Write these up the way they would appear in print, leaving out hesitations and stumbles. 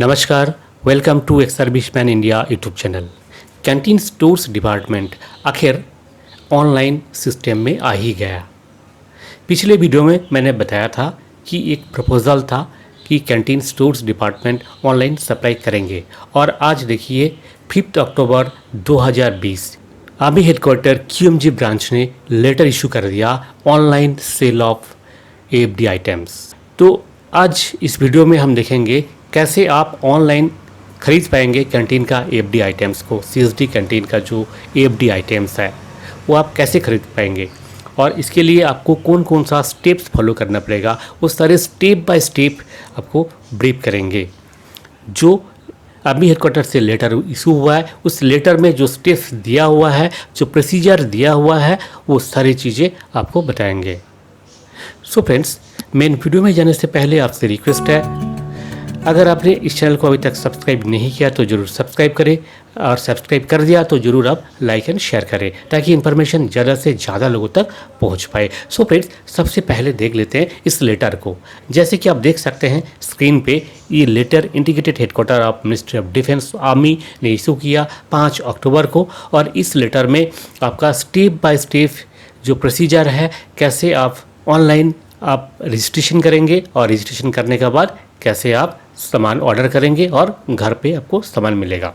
नमस्कार, welcome to ex serviceman India YouTube channel. Canteen stores department आखिर online system में आ ही गया। पिछले वीडियो में मैंने बताया था कि एक प्रपोज़ल था कि canteen stores department online supply करेंगे और आज देखिए 5 अक्टूबर 2020 आर्मी हेडक्वार्टर QMG ब्रांच ने लेटर इशू कर दिया online sale of AFD items. तो आज इस वीडियो में हम देखेंगे कैसे आप ऑनलाइन खरीद पाएंगे कैंटीन का AFD आइटम्स को। CSD कैंटीन का जो AFD आइटम्स है वो आप कैसे खरीद पाएंगे और इसके लिए आपको कौन कौन सा स्टेप्स फॉलो करना पड़ेगा, वो सारे स्टेप बाय स्टेप आपको ब्रीफ करेंगे। जो आर्मी हेडक्वार्टर से लेटर इशू हुआ है उस लेटर में जो स्टेप्स दिया हुआ है, जो प्रोसीजर दिया हुआ है, वो सारी चीज़ें आपको बताएंगे। सो फ्रेंड्स, मेन वीडियो में जाने से पहले आपसे रिक्वेस्ट है, अगर आपने इस चैनल को अभी तक सब्सक्राइब नहीं किया तो ज़रूर सब्सक्राइब करें और सब्सक्राइब कर दिया तो ज़रूर आप लाइक एंड शेयर करें ताकि इन्फॉर्मेशन ज़्यादा से ज़्यादा लोगों तक पहुंच पाए। सो फ्रेंड्स, सबसे पहले देख लेते हैं इस लेटर को। जैसे कि आप देख सकते हैं स्क्रीन पे, ये letter integrated headquarter of ministry of defence army ने इशू किया 5 अक्टूबर को। और इस लेटर में आपका स्टेप बाय स्टेप जो प्रोसीजर है, कैसे आप ऑनलाइन आप रजिस्ट्रेशन करेंगे और रजिस्ट्रेशन करने के बाद कैसे आप सामान ऑर्डर करेंगे और घर पे आपको सामान मिलेगा।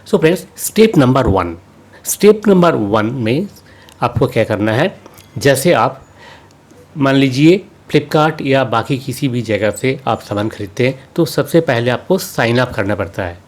So friends, step number one में आपको क्या करना है, जैसे आप मान लीजिए फ्लिपकार्ट या बाकी किसी भी जगह से आप सामान खरीदते हैं तो सबसे पहले आपको साइन अप करना पड़ता है,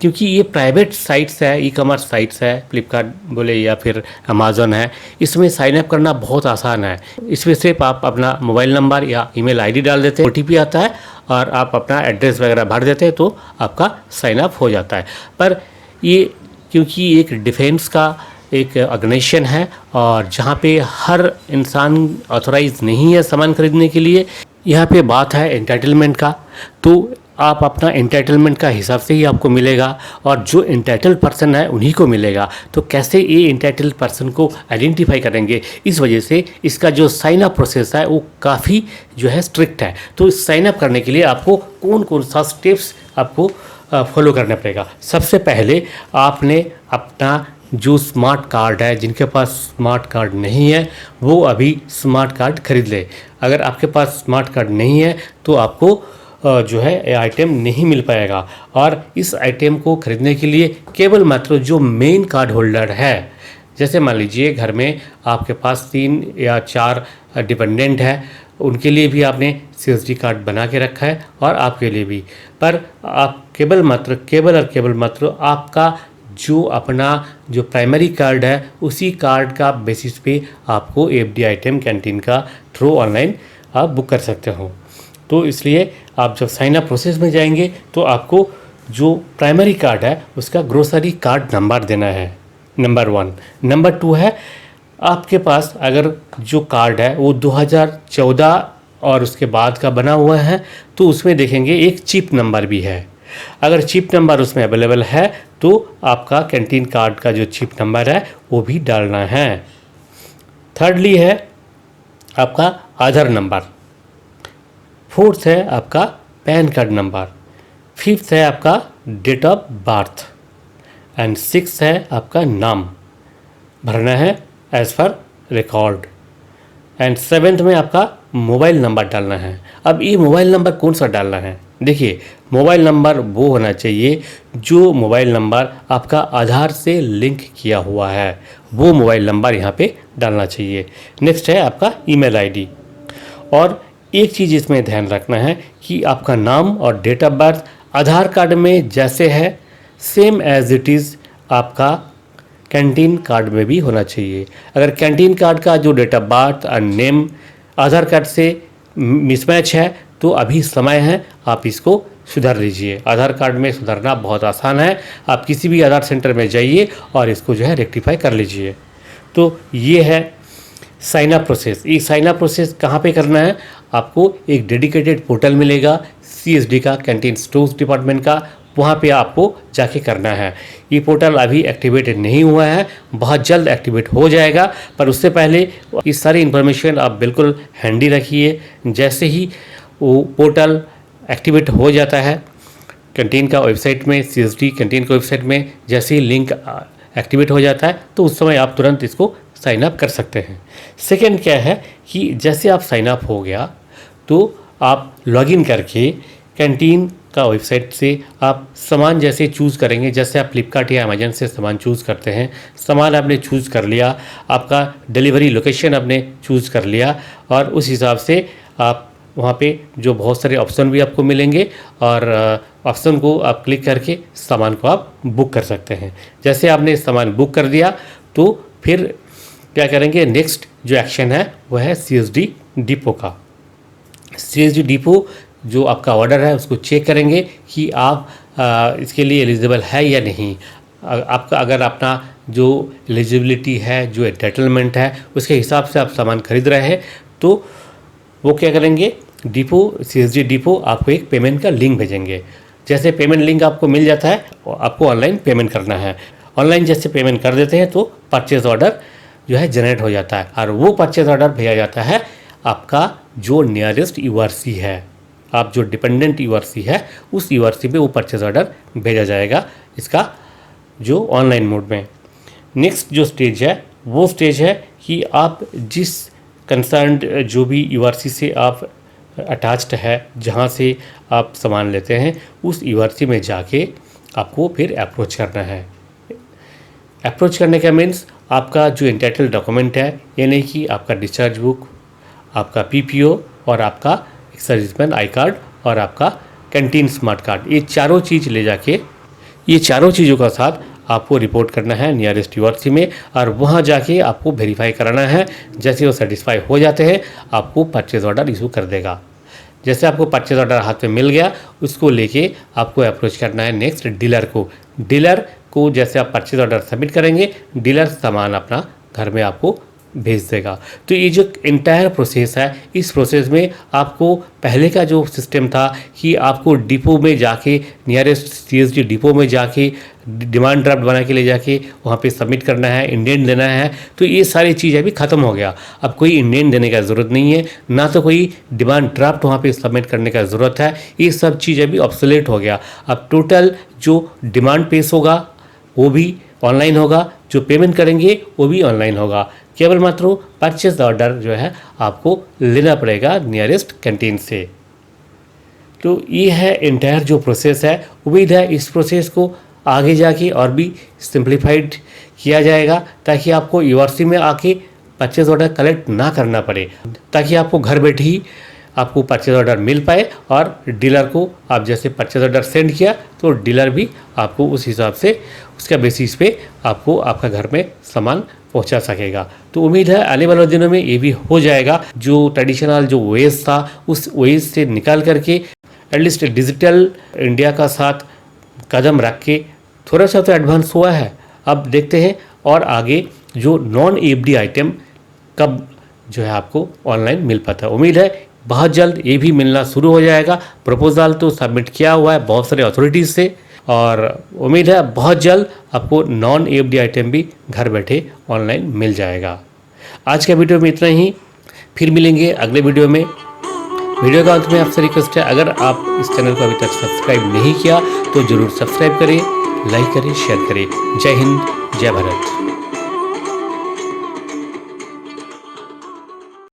क्योंकि ये प्राइवेट साइट्स है, ई कॉमर्स साइट्स है, फ्लिपकार्ट बोले या फिर अमेज़न है, इसमें साइन अप करना बहुत आसान है। इसमें सिर्फ आप अपना मोबाइल नंबर या ईमेल आईडी डाल देते हैं, OTP आता है और आप अपना एड्रेस वगैरह भर देते हैं तो आपका साइन अप हो जाता है। पर ये क्योंकि एक डिफेंस का एक ऑर्गेनाइजेशन है और जहाँ पे हर इंसान ऑथोराइज नहीं है सामान खरीदने के लिए, यहाँ पे बात है एंटाइटलमेंट का, तो आप अपना एंटाइटलमेंट का हिसाब से ही आपको मिलेगा और जो एंटाइटल पर्सन है उन्हीं को मिलेगा। तो कैसे ये एंटाइटल पर्सन को आइडेंटिफाई करेंगे, इस वजह से इसका जो साइन अप प्रोसेस है वो काफ़ी जो है स्ट्रिक्ट है। तो इस साइन अप करने के लिए आपको कौन कौन सा स्टेप्स आपको फॉलो करना पड़ेगा। सबसे पहले आपने अपना जो स्मार्ट कार्ड है, जिनके पास स्मार्ट कार्ड नहीं है वो अभी स्मार्ट कार्ड खरीद ले। अगर आपके पास स्मार्ट कार्ड नहीं है तो आपको जो है ये आइटम नहीं मिल पाएगा। और इस आइटम को खरीदने के लिए केवल मात्र जो मेन कार्ड होल्डर है, जैसे मान लीजिए घर में आपके पास 3 या 4 डिपेंडेंट है, उनके लिए भी आपने CSD कार्ड बना के रखा है और आपके लिए भी, पर आप केवल मात्र आपका जो अपना जो प्राइमरी कार्ड है उसी कार्ड का बेसिस पे आपको AFD आइटम कैंटीन का थ्रू ऑनलाइन आप बुक कर सकते हो। तो इसलिए आप जब साइन अप प्रोसेस में जाएंगे तो आपको जो प्राइमरी कार्ड है उसका ग्रोसरी कार्ड नंबर देना है, नंबर 1। नंबर 2 है, आपके पास अगर जो कार्ड है वो 2014 और उसके बाद का बना हुआ है तो उसमें देखेंगे एक चिप नंबर भी है। अगर चिप नंबर उसमें अवेलेबल है तो आपका कैंटीन कार्ड का जो चिप नंबर है वो भी डालना है। थर्डली है आपका आधार नंबर। फोर्थ है आपका पैन कार्ड नंबर। फिफ्थ है आपका date of birth and sixth है आपका नाम भरना है as per record. And seventh में आपका मोबाइल नंबर डालना है। अब ये मोबाइल नंबर कौन सा डालना है, देखिए मोबाइल नंबर वो होना चाहिए जो मोबाइल नंबर आपका आधार से लिंक किया हुआ है, वो मोबाइल नंबर यहाँ पे डालना चाहिए। नेक्स्ट है आपका ईमेल आईडी। और एक चीज़ इसमें ध्यान रखना है कि आपका नाम और date of birth Aadhaar card में जैसे है सेम एज इट इज़ आपका कैंटीन कार्ड में भी होना चाहिए। अगर कैंटीन कार्ड का जो डेट ऑफ बर्थ और नेम आधार कार्ड से मिसमैच है तो अभी समय है, आप इसको सुधार लीजिए। आधार कार्ड में सुधारना बहुत आसान है, आप किसी भी आधार सेंटर में जाइए और इसको जो है रेक्टिफाई कर लीजिए। तो ये है साइन अप प्रोसेस। ये साइन अप प्रोसेस कहाँ पे करना है, आपको एक डेडिकेटेड पोर्टल मिलेगा CSD का, कैंटीन स्टोर्स डिपार्टमेंट का, वहाँ पे आपको जाके करना है। ये पोर्टल अभी एक्टिवेटेड नहीं हुआ है, बहुत जल्द एक्टिवेट हो जाएगा, पर उससे पहले इस सारी इन्फॉर्मेशन आप बिल्कुल हैंडी रखिए। जैसे ही वो पोर्टल एक्टिवेट हो जाता है कैंटीन का वेबसाइट में, CSD कैंटीन का वेबसाइट में जैसे ही लिंक एक्टिवेट हो जाता है तो उस समय आप तुरंत इसको साइन अप कर सकते हैं। सेकेंड क्या है कि जैसे आप साइन अप हो गया तो आप लॉगिन करके कैंटीन का वेबसाइट से आप सामान जैसे चूज़ करेंगे, जैसे आप फ्लिपकार्ट या अमेजन से सामान चूज़ करते हैं, सामान आपने चूज़ कर लिया, आपका डिलीवरी लोकेशन आपने चूज़ कर लिया और उस हिसाब से आप वहाँ पे जो बहुत सारे ऑप्शन भी आपको मिलेंगे और ऑप्शन को आप क्लिक करके सामान को आप बुक कर सकते हैं। जैसे आपने सामान बुक कर दिया तो फिर क्या करेंगे, नेक्स्ट जो एक्शन है वह है CSD डिपो का। CSD डिपो जो आपका ऑर्डर है उसको चेक करेंगे कि आप इसके लिए एलिजिबल है या नहीं। आपका अगर अपना जो एलिजिबिलिटी है, जो एंटाइटलमेंट है, उसके हिसाब से आप सामान खरीद रहे हैं तो वो क्या करेंगे, डिपो, CSD डिपो आपको एक पेमेंट का लिंक भेजेंगे। जैसे पेमेंट लिंक आपको मिल जाता है, आपको ऑनलाइन पेमेंट करना है। ऑनलाइन जैसे पेमेंट कर देते हैं तो परचेज ऑर्डर जो है जनरेट हो जाता है और वो परचेज ऑर्डर भेजा जाता है आपका जो नियरेस्ट URC है, आप जो डिपेंडेंट URC है उस URC पे वो परचेज ऑर्डर भेजा जाएगा इसका जो ऑनलाइन मोड में। नेक्स्ट जो स्टेज है वो स्टेज है कि आप जिस कंसर्न्ड जो भी URC से आप अटैच्ड है, जहाँ से आप सामान लेते हैं, उस URC में जाके आपको फिर अप्रोच करना है। अप्रोच करने का मीन्स आपका जो एंटाइटल डॉक्यूमेंट है, यानी कि आपका डिस्चार्ज बुक, आपका PPO और आपका सर्विसमैन आई कार्ड और आपका कैंटीन स्मार्ट कार्ड, ये चारों चीज़ ले जाके, ये चारों चीज़ों का साथ आपको रिपोर्ट करना है नियरेस्ट URC में और वहाँ जाके आपको वेरीफाई कराना है। जैसे वो सेटिस्फाई हो जाते हैं आपको परचेज़ ऑर्डर इशू कर देगा। जैसे आपको परचेज़ ऑर्डर हाथ में मिल गया, उसको लेके आपको अप्रोच करना है नेक्स्ट डीलर को। डीलर को जैसे आप परचेज़ ऑर्डर सबमिट करेंगे, डीलर सामान अपना घर में आपको भेज देगा। तो ये जो इंटायर प्रोसेस है, इस प्रोसेस में आपको पहले का जो सिस्टम था कि आपको डिपो में जाके, नियरेस्ट CSD डिपो में जाके डिमांड ड्राफ्ट बना के ले जाके वहाँ पे सबमिट करना है, इंडेंट देना है, तो ये सारी चीज़ अभी ख़त्म हो गया। अब कोई इंडेंट देने का ज़रूरत नहीं है, ना तो कोई डिमांड ड्राफ्ट वहाँ पे सबमिट करने का ज़रूरत है। ये सब चीज़ अभी ऑब्सोलेट हो गया। अब टोटल जो डिमांड पेश होगा वो भी ऑनलाइन होगा, जो पेमेंट करेंगे वो भी ऑनलाइन होगा। केवल मात्र परचेज ऑर्डर जो है आपको लेना पड़ेगा नियरेस्ट कैंटीन से। तो ये है इंटायर जो प्रोसेस है। उम्मीद है इस प्रोसेस को आगे जाके और भी सिंप्लीफाइड किया जाएगा ताकि आपको URC में आके परचेज ऑर्डर कलेक्ट ना करना पड़े, ताकि आपको घर बैठे ही आपको परचेज ऑर्डर मिल पाए और डीलर को आप जैसे परचेज ऑर्डर सेंड किया तो डीलर भी आपको उस हिसाब से, उसका बेसिस पे आपको आपका घर में सामान पहुंचा सकेगा। तो उम्मीद है आने वाले दिनों में ये भी हो जाएगा। जो ट्रेडिशनल जो वेज था उस वेज से निकाल करके एटलीस्ट डिजिटल इंडिया का साथ कदम रख के थोड़ा सा तो एडवांस हुआ है। अब देखते हैं और आगे जो नॉन AFD आइटम कब जो है आपको ऑनलाइन मिल पाता है। उम्मीद है बहुत जल्द ये भी मिलना शुरू हो जाएगा। प्रपोजल तो सबमिट किया हुआ है बहुत सारे अथॉरिटीज़ से और उम्मीद है बहुत जल्द आपको नॉन AFD आइटम भी घर बैठे ऑनलाइन मिल जाएगा। आज के वीडियो में इतना ही, फिर मिलेंगे अगले वीडियो में। वीडियो का अंत में आपसे रिक्वेस्ट है, अगर आप इस चैनल को अभी तक सब्सक्राइब नहीं किया तो ज़रूर सब्सक्राइब करें, लाइक करें, शेयर करें। जय हिंद, जय भारत।